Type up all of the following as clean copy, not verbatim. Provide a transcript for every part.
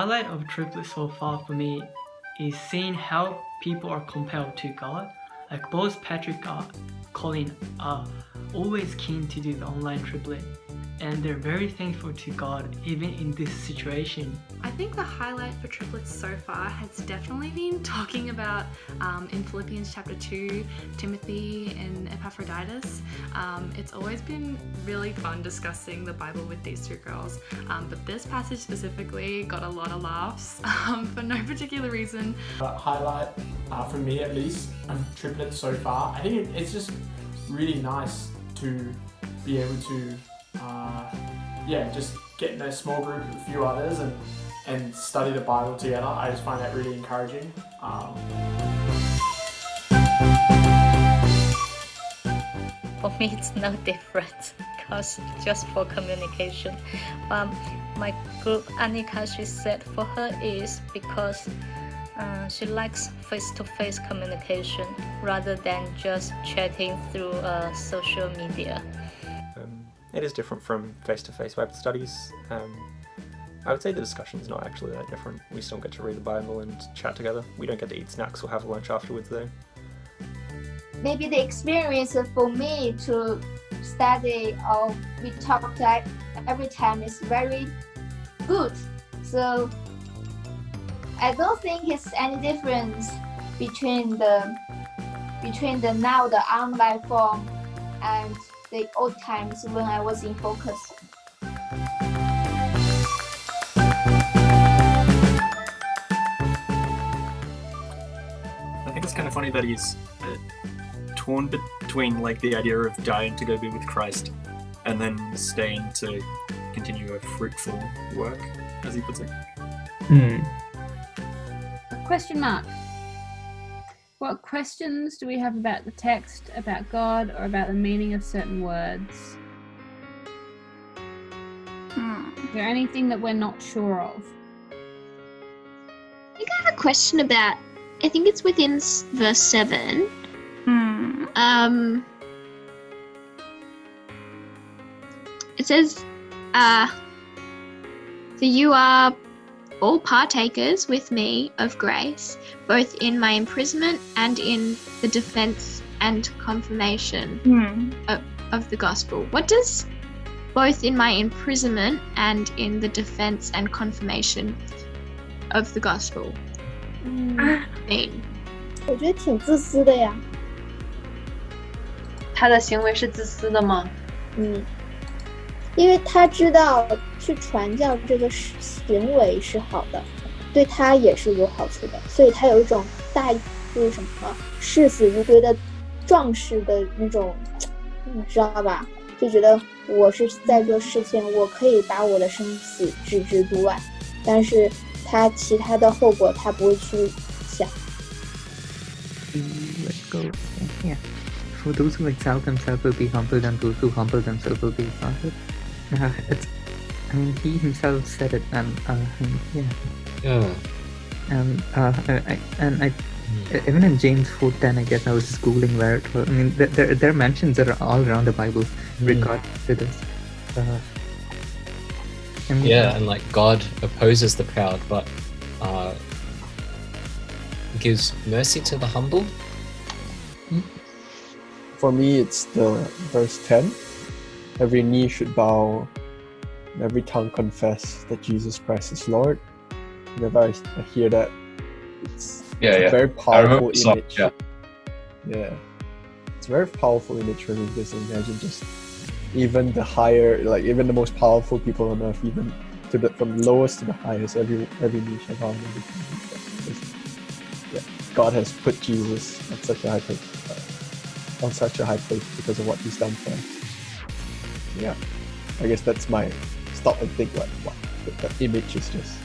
highlight of Triplet so far for me is seeing how people are compelled to God. Like both Patrick and Colin are always keen to do the online triplet, and they're very thankful to God even in this situation. I think the highlight for Triplets so far has definitely been talking about in Philippians chapter 2, Timothy and Epaphroditus. It's always been really fun discussing the Bible with these two girls, but this passage specifically got a lot of laughs for no particular reason. Highlight, for me at least, of Triplets so far, I think it's just really nice to be able to just get in a small group with a few others and study the Bible together. I just find that really encouraging. For me, it's no different because just for communication. My group, Annika, she said for her is because she likes face-to-face communication rather than just chatting through social media. It is different from face-to-face Bible studies. I would say the discussion's not actually that different. We still get to read the Bible and chat together. We don't get to eat snacks or have lunch afterwards though. Maybe the experience for me to study or we talk every time is very good. So I don't think it's any difference between the now the online form and the old times when I was in Focus. I think it's kind of funny that he's torn between like the idea of dying to go be with Christ and then staying to continue a fruitful work, as he puts it. Question mark. What questions do we have about the text, about God, or about the meaning of certain words? Is there anything that we're not sure of? I think I have a question about, I think it's within verse 7. It says, for you are all partakers with me of grace, both in my imprisonment and in the defense and confirmation of the gospel. What does both in my imprisonment and in the defense and confirmation of the gospel mean? 我觉得挺自私的呀。他的行为是自私的吗？因为他知道去传教这个行为是好的，对他也是有好处的，所以他有一种就是什么视死如归的壮士的那种，你知道吧？就觉得我是在做事情，我可以把我的生死置之度外，但是他其他的后果他不会去想。Let's go. Yeah. For those who exalt themselves will be humbled, and those who humble themselves will be exalted. He himself said it, and even in James 4:10, I guess I was just googling where it was. I mean, there are mentions that are all around the Bible regarding to this. And like God opposes the proud, but gives mercy to the humble. For me, it's the verse 10. Every knee should bow, and every tongue confess that Jesus Christ is Lord. Whenever I hear that, it's a very powerful image. Yeah, it's a very powerful image for me, because imagine just even the higher, like even the most powerful people on earth, even from lowest to the highest, every knee shall bow and every tongue confess. God has put Jesus at such a high place, because of what He's done for us. Yeah, I guess that's my stop and think, like, wow, that image is just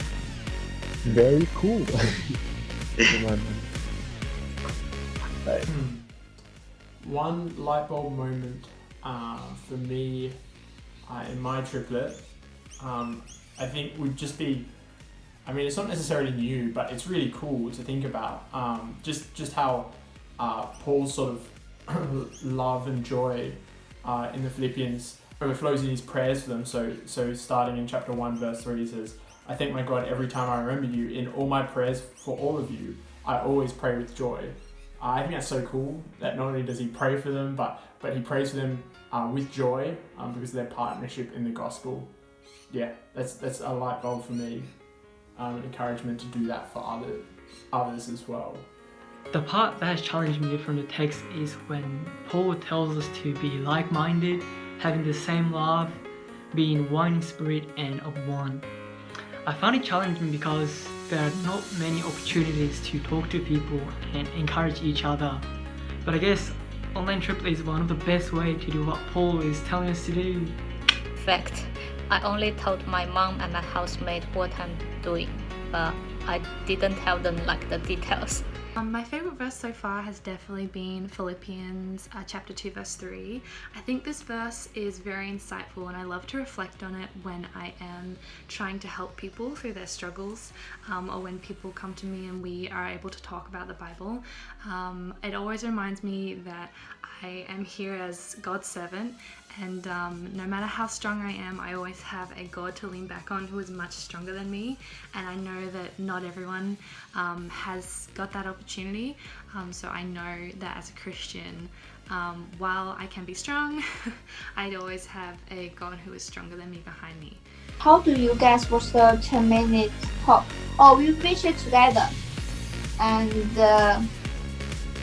very cool. Right. One light bulb moment for me in my triplet, I think would just be, I mean, it's not necessarily new, but it's really cool to think about just how Paul's sort of love and joy in the Philippians overflows in his prayers for them. So starting in chapter 1 verse 3, he says, I thank my God every time I remember you. In all my prayers for all of you, I always pray with joy. I think that's so cool that not only does he pray for them, but he prays for them with joy because of their partnership in the gospel. Yeah, that's a light bulb for me. Encouragement to do that for others as well. The part that has challenged me from the text is when Paul tells us to be like-minded, having the same love, being one in spirit and of one. I find it challenging because there are not many opportunities to talk to people and encourage each other. But I guess online Triplet is one of the best ways to do what Paul is telling us to do. Fact, I only told my mom and my housemate what I'm doing, but I didn't tell them like the details. My favourite verse so far has definitely been Philippians chapter 2 verse 3. I think this verse is very insightful and I love to reflect on it when I am trying to help people through their struggles or when people come to me and we are able to talk about the Bible. It always reminds me that I am here as God's servant, and no matter how strong I am, I always have a God to lean back on who is much stronger than me, and I know that not everyone has got that opportunity, so I know that as a Christian, while I can be strong, I'd always have a God who is stronger than me behind me. How do you guys watch the 10-minute talk? Oh, we watch it together, and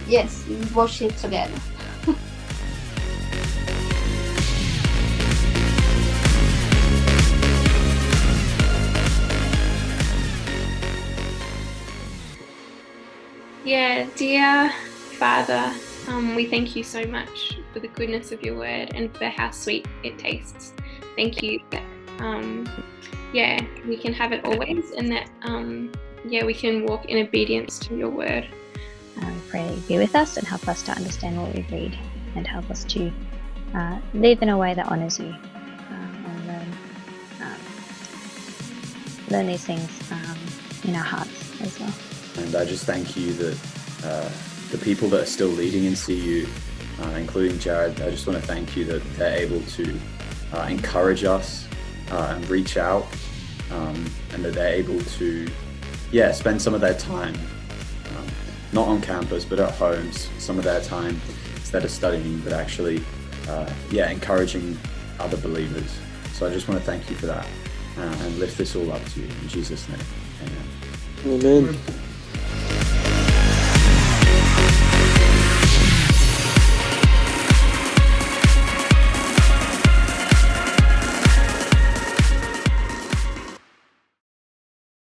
yes, we watch it together. Yeah, dear Father, we thank you so much for the goodness of your word and for how sweet it tastes. Thank you that, we can have it always, and that, we can walk in obedience to your word. We pray be with us and help us to understand what we read, and help us to live in a way that honors you, and learn these things in our hearts as well. And I just thank you that the people that are still leading in CU, including Jared, I just want to thank you that they're able to encourage us and reach out, and that they're able to, spend some of their time, not on campus, but at homes, some of their time instead of studying, but actually, encouraging other believers. So I just want to thank you for that and lift this all up to you. In Jesus' name, amen. Amen.